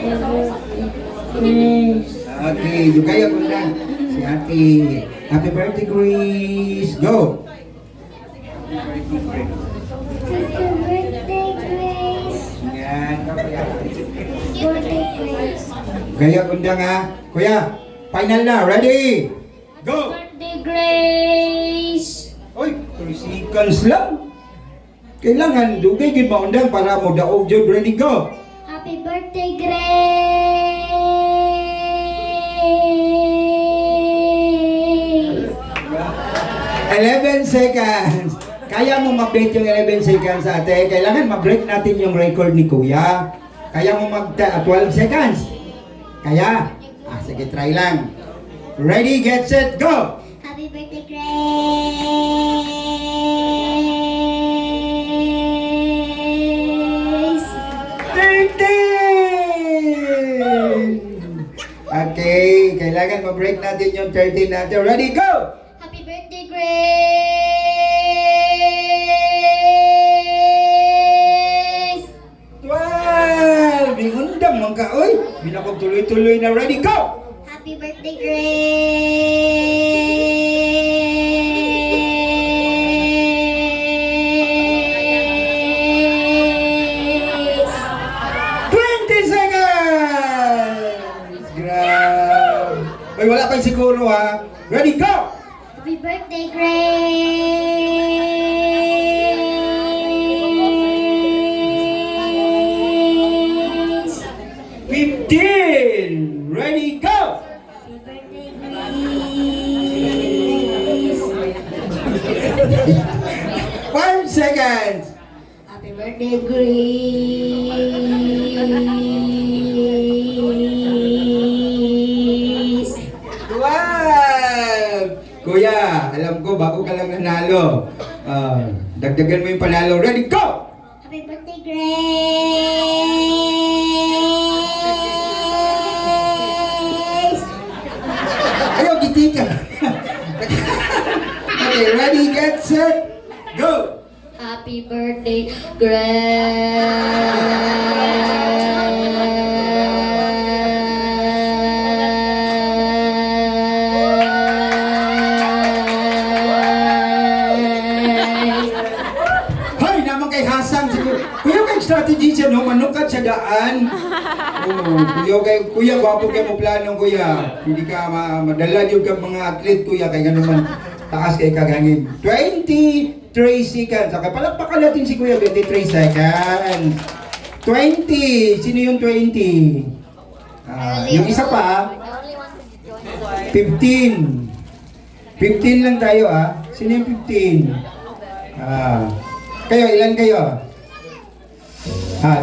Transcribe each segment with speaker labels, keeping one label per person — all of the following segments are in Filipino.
Speaker 1: Grace.
Speaker 2: Okay, yung kaya ko lang. Si Ate. Happy birthday, Grace. Go!
Speaker 1: Happy birthday, Grace.
Speaker 2: Yan.
Speaker 1: Birthday, Grace.
Speaker 2: Kaya kunda nga. Kuya, final na. Ready? Go!
Speaker 1: Birthday, Grace.
Speaker 2: Oy, 3 seconds lang. Kailangan dugay gid maundang para mo daog jud. Ready, go!
Speaker 1: Happy birthday, Grace.
Speaker 2: 11 seconds. Kaya mo ma-break yung 11 seconds, ate. Kailangan ma-break natin yung record ni Kuya. Kaya mo mag 12 seconds. Kaya? Sige, try lang. Ready, get set, go!
Speaker 1: Happy birthday, Grace.
Speaker 2: 13! Okay, kailangan ma-break natin yung 13 natin. Ready, go!
Speaker 1: Happy birthday, Grace.
Speaker 2: 12! Bingundang man ka, oy! Binakog tuloy-tuloy na. Ready, go!
Speaker 1: Happy birthday, Grace.
Speaker 2: 20 seconds! Grabe! Oy, wala pa siguro ha. Ready, go!
Speaker 1: Happy birthday, Grace.
Speaker 2: 15! Ready, go!
Speaker 1: Happy birthday, Grace.
Speaker 2: 5 seconds!
Speaker 1: Happy birthday, Grace.
Speaker 2: 12! Kuya, alam ko, bago ka lang nanalo. Dagdagan mo yung panalo. Ready, go!
Speaker 1: Happy birthday, Grace.
Speaker 2: Ayaw, giti ka. Okay, ready, get set, go!
Speaker 1: Happy birthday, Grace.
Speaker 2: Hoy, naman kay Hasan siguro. Kuya, kay strategy siya, no? Manukat sa daan. Kuya, gwapo kayo mo plano, kuya. Hindi ka madala yung ka mga athlete, kuya. Kaya ganun man, taas kay kagangin. 23 seconds. Okay, palakpakan natin si kuya, 23 seconds. 20. Sino yung 20? Yung isa pa, 15. 15 lang tayo, Sino yung 15? Kayo, ilan kayo?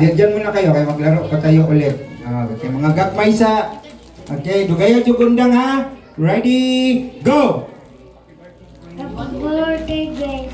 Speaker 2: Diyan muna kayo, kaya maglaro pa tayo ulit. Okay, mga gakmaysa. Okay, dugayo jugundang ha. Ready, go!
Speaker 1: Happy birthday, Grace.